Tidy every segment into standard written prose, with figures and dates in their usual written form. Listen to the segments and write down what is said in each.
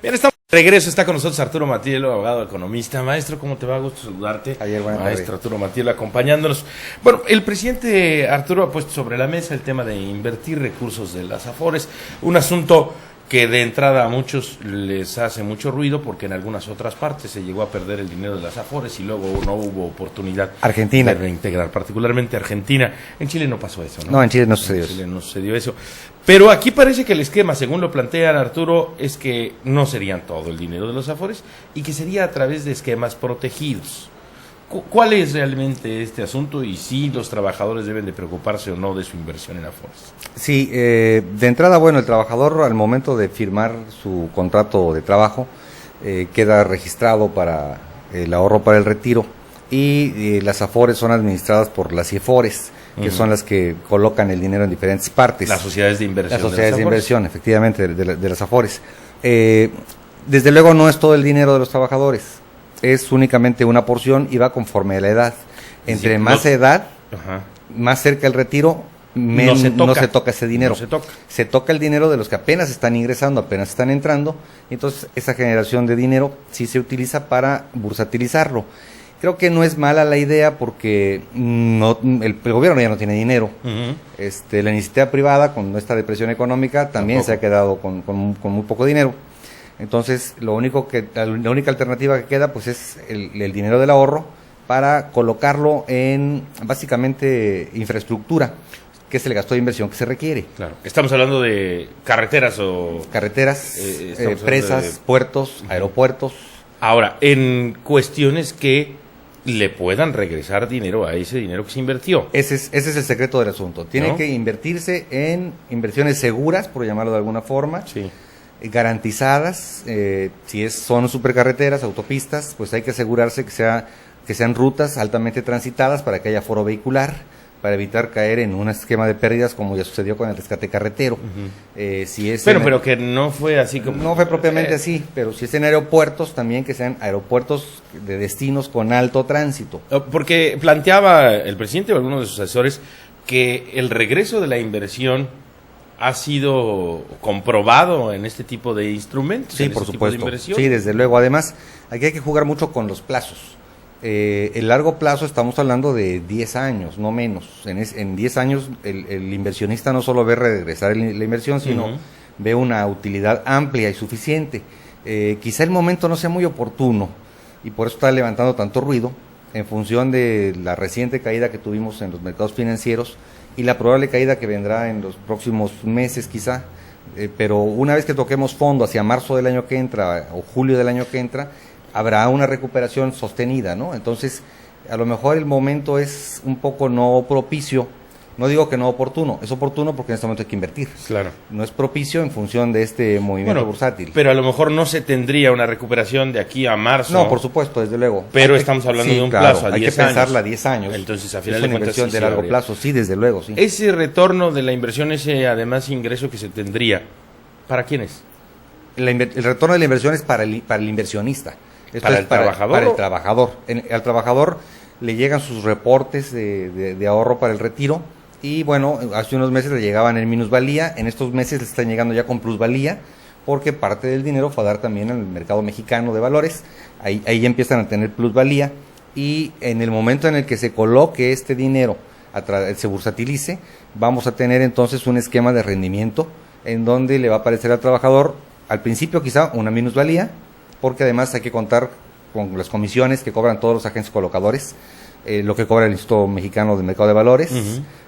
Bien, estamos de regreso, está con nosotros Arturo Matielo, abogado economista. Maestro, ¿cómo te va? Gusto saludarte. Maestro Arturo Matielo acompañándonos. Bueno, el presidente Arturo ha puesto sobre la mesa el tema de invertir recursos de las Afores, un asunto que de entrada a muchos les hace mucho ruido porque en algunas otras partes se llegó a perder el dinero de las Afores y luego no hubo oportunidad Argentina de reintegrar, particularmente Argentina. En Chile no pasó eso, ¿no? No, en Chile no sucedió eso. En Chile no sucedió eso. Pero aquí parece que el esquema, según lo plantean Arturo, es que no serían todo el dinero de los Afores y que sería a través de esquemas protegidos. ¿Cuál es realmente este asunto y si los trabajadores deben de preocuparse o no de su inversión en Afores? Sí, de entrada, bueno, el trabajador al momento de firmar su contrato de trabajo queda registrado para el ahorro para el retiro y las Afores son administradas por las IEFORES, que son las que colocan el dinero en diferentes partes. Las sociedades de inversión. Las sociedades de inversión, efectivamente, de las Afores. Desde luego no es todo el dinero de los trabajadores. Es únicamente una porción y va conforme a la edad. Entre más edad, más cerca el retiro, no se toca ese dinero. Se toca el dinero de los que apenas están ingresando, apenas están entrando. Entonces, esa generación de dinero sí se utiliza para bursatilizarlo. Creo que no es mala la idea porque el gobierno ya no tiene dinero. La iniciativa privada, con esta depresión económica, también se ha quedado con muy poco dinero. Entonces, la única alternativa que queda pues es el dinero del ahorro para colocarlo en, básicamente, infraestructura, que es el gasto de inversión que se requiere. Claro. Estamos hablando de carreteras o... Carreteras, presas, puertos, aeropuertos. Ahora, en cuestiones que le puedan regresar dinero a ese dinero que se invirtió. Ese es el secreto del asunto. Tiene que invertirse en inversiones seguras, por llamarlo de alguna forma. Sí. Garantizadas, son supercarreteras, autopistas, pues hay que asegurarse que sean rutas altamente transitadas para que haya foro vehicular, para evitar caer en un esquema de pérdidas como ya sucedió con el rescate carretero. Pero que no fue así como... No fue propiamente así, pero si es en aeropuertos, también que sean aeropuertos de destinos con alto tránsito. Porque planteaba el presidente o algunos de sus asesores que el regreso de la inversión ha sido comprobado en este tipo de instrumentos. Sí, por supuesto. Sí, desde luego. Además, aquí hay que jugar mucho con los plazos. El largo plazo estamos hablando de 10 años, no menos. En 10 años el inversionista no solo ve regresar la inversión, sino ve una utilidad amplia y suficiente. Quizá el momento no sea muy oportuno y por eso está levantando tanto ruido en función de la reciente caída que tuvimos en los mercados financieros y la probable caída que vendrá en los próximos meses quizá, pero una vez que toquemos fondo hacia marzo del año que entra o julio del año que entra, habrá una recuperación sostenida, ¿no? Entonces, a lo mejor el momento es un poco no propicio, no digo que no oportuno, es oportuno porque en este momento hay que invertir. Claro. No es propicio en función de este movimiento bursátil. Pero a lo mejor no se tendría una recuperación de aquí a marzo. No, por supuesto, desde luego. Pero estamos hablando de un plazo a 10 años. Hay que pensarla a 10 años. Entonces, a final de cuentas, inversión de largo plazo, sí, desde luego, sí. Ese retorno de la inversión, ese además ingreso que se tendría, ¿para quién es? El retorno de la inversión es para el inversionista. ¿Para el trabajador? Para el trabajador. Al trabajador le llegan sus reportes de ahorro para el retiro y bueno, hace unos meses le llegaban en minusvalía, en estos meses le están llegando ya con plusvalía porque parte del dinero fue a dar también al mercado mexicano de valores, ahí ya empiezan a tener plusvalía y en el momento en el que se coloque este dinero, se bursatilice, vamos a tener entonces un esquema de rendimiento en donde le va a aparecer al trabajador al principio quizá una minusvalía, porque además hay que contar con las comisiones que cobran todos los agentes colocadores, lo que cobra el Instituto Mexicano del Mercado de Valores,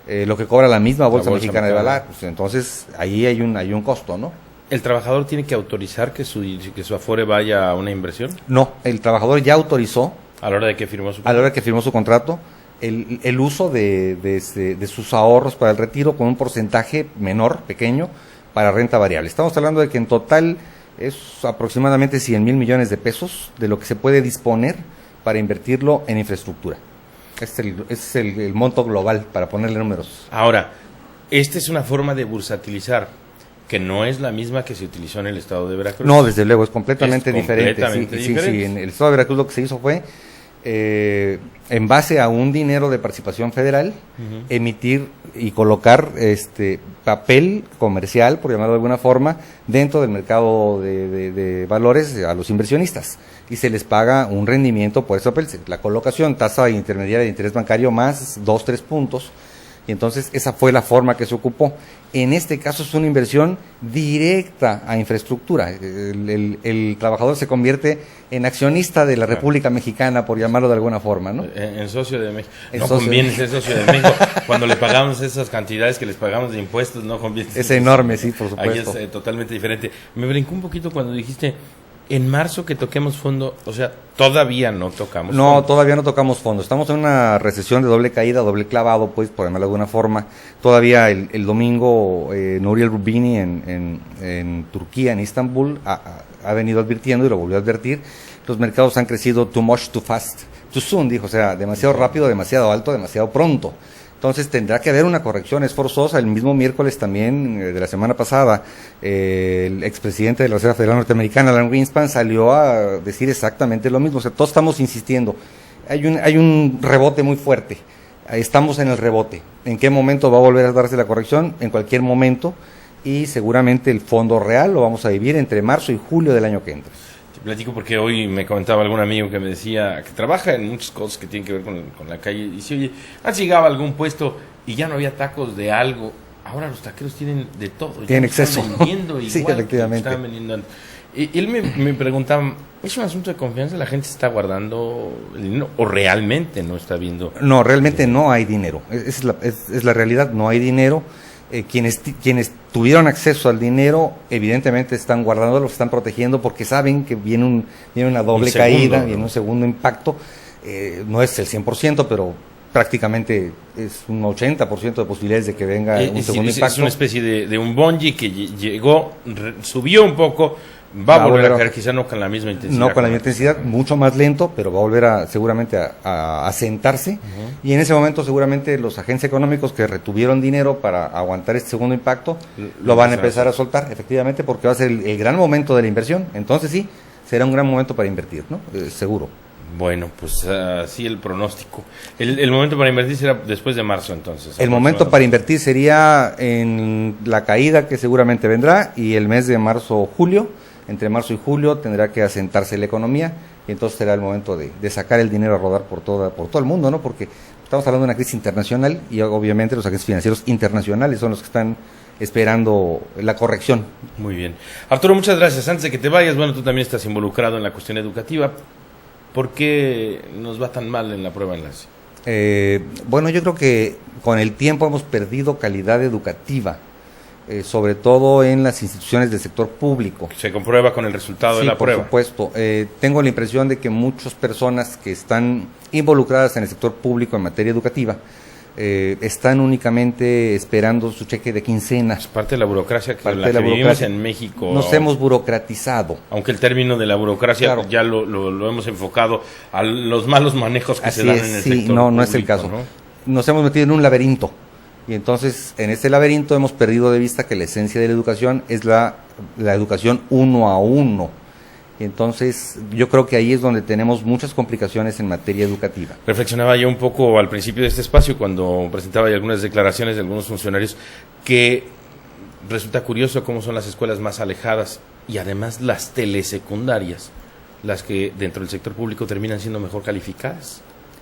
lo que cobra la misma Bolsa Mexicana de Valores, pues entonces ahí hay un costo, ¿no? ¿El trabajador tiene que autorizar que su Afore vaya a una inversión? No, el trabajador ya autorizó. ¿A la hora de que firmó su contrato? A la hora de que firmó su contrato, el uso de sus ahorros para el retiro con un porcentaje menor, pequeño, para renta variable. Estamos hablando de que en total es aproximadamente 100,000 millones de pesos de lo que se puede disponer para invertirlo en infraestructura. Es el monto global, para ponerle números. Ahora, esta es una forma de bursatilizar, que no es la misma que se utilizó en el estado de Veracruz. No, desde luego, es completamente diferente. Sí, en el estado de Veracruz lo que se hizo fue en base a un dinero de participación federal, emitir y colocar papel comercial, por llamarlo de alguna forma, dentro del mercado de valores a los inversionistas. Y se les paga un rendimiento por ese papel. La colocación, tasa intermediaria de interés bancario más 2-3 puntos. Y entonces esa fue la forma que se ocupó. En este caso es una inversión directa a infraestructura. El trabajador se convierte en accionista de la República Mexicana, por llamarlo de alguna forma, ¿no? En socio de México. No conviene ser socio de México. Cuando le pagamos esas cantidades que les pagamos de impuestos, no conviene. Es enorme, sí, por supuesto. Ahí es totalmente diferente. Me brincó un poquito cuando dijiste... En marzo que toquemos fondo, o sea, todavía no tocamos fondo. No, todavía no tocamos fondo. Estamos en una recesión de doble caída, doble clavado, pues, por llamarlo de alguna forma. Todavía el domingo, Nouriel Roubini en Turquía, en Istambul, ha venido advirtiendo y lo volvió a advertir. Los mercados han crecido too much, too fast, too soon, dijo, o sea, demasiado rápido, demasiado alto, demasiado pronto. Entonces tendrá que haber una corrección, es forzosa. El mismo miércoles también, de la semana pasada, el expresidente de la Reserva Federal Norteamericana, Alan Greenspan, salió a decir exactamente lo mismo. O sea, todos estamos insistiendo. Hay un rebote muy fuerte. Estamos en el rebote. ¿En qué momento va a volver a darse la corrección? En cualquier momento. Y seguramente el fondo real lo vamos a vivir entre marzo y julio del año que entra. Platico porque hoy me comentaba algún amigo que me decía que trabaja en muchas cosas que tienen que ver con la calle y dice, oye, antes llegaba a algún puesto y ya no había tacos de algo, ahora los taqueros tienen de todo. Tienen exceso. Están vendiendo igual. Sí, efectivamente. Están vendiendo. Y él me preguntaba, ¿es un asunto de confianza? ¿La gente está guardando el dinero o realmente no está viendo? No, realmente no hay dinero. Es la realidad, no hay dinero. Quienes tuvieron acceso al dinero, evidentemente están guardándolo, lo están protegiendo porque saben que viene una doble caída, viene un segundo impacto. No es el 100%, pero prácticamente es un 80% de posibilidades de que venga un segundo impacto. Es una especie de un bungee que llegó, subió un poco, va a volver a caer, quizá no con la misma intensidad. No con la misma intensidad, mucho más lento, pero va a volver seguramente a sentarse. Y en ese momento seguramente los agentes económicos que retuvieron dinero para aguantar este segundo impacto, lo van a empezar a soltar, efectivamente, porque va a ser el gran momento de la inversión. Entonces sí, será un gran momento para invertir, ¿no? Seguro. Bueno, pues así el pronóstico. El momento para invertir será después de marzo, entonces. El momento para invertir sería en la caída que seguramente vendrá y el mes de marzo o julio. Entre marzo y julio tendrá que asentarse la economía y entonces será el momento de sacar el dinero a rodar por todo el mundo, ¿no? Porque estamos hablando de una crisis internacional y obviamente los agentes financieros internacionales son los que están esperando la corrección. Muy bien. Arturo, muchas gracias. Antes de que te vayas, bueno, tú también estás involucrado en la cuestión educativa. ¿Por qué nos va tan mal en la prueba enlace? Bueno, yo creo que con el tiempo hemos perdido calidad educativa. Sobre todo en las instituciones del sector público. Se comprueba con el resultado de la prueba. Por supuesto. Tengo la impresión de que muchas personas que están involucradas en el sector público en materia educativa están únicamente esperando su cheque de quincena. Es parte de la burocracia que vivimos en México. Nos hemos burocratizado. Aunque el término de la burocracia, claro, ya lo hemos enfocado a los malos manejos que se dan en el sector público. No es el caso. ¿No? Nos hemos metido en un laberinto. Y entonces, en este laberinto hemos perdido de vista que la esencia de la educación es la educación uno a uno. Y entonces, yo creo que ahí es donde tenemos muchas complicaciones en materia educativa. Reflexionaba yo un poco al principio de este espacio, cuando presentaba algunas declaraciones de algunos funcionarios, que resulta curioso cómo son las escuelas más alejadas y además las telesecundarias, las que dentro del sector público terminan siendo mejor calificadas.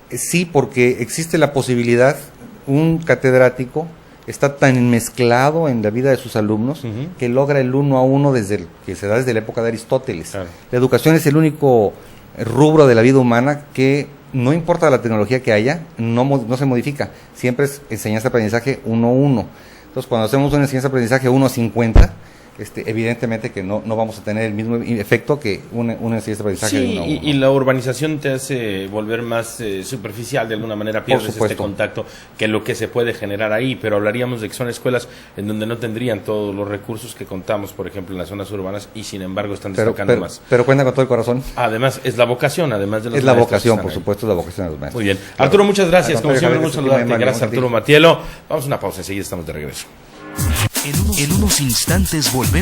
Sí, porque existe la posibilidad, un catedrático está tan mezclado en la vida de sus alumnos que logra el uno a uno que se da desde la época de Aristóteles. Claro. La educación es el único rubro de la vida humana que no importa la tecnología que haya, no se modifica. Siempre es enseñanza-aprendizaje 1 a 1. Entonces, cuando hacemos una enseñanza-aprendizaje 1 a 50, evidentemente que no vamos a tener el mismo efecto que una enseñanza-aprendizaje de 1 a 1. Y la urbanización te hace volver más superficial, de alguna manera pierdes este contacto que lo que se puede generar ahí, pero hablaríamos de que son escuelas en donde no tendrían todos los recursos que contamos, por ejemplo, en las zonas urbanas, y sin embargo están destacando más. Pero cuenta con todo el corazón. Además, es la vocación, además de los maestros. Es la vocación, por supuesto, es la vocación de los maestros. Muy bien. Claro. Arturo, muchas gracias. Como siempre, un saludarte. Gracias, Arturo Matielo. Vamos a una pausa, enseguida estamos de regreso. En unos instantes volvemos.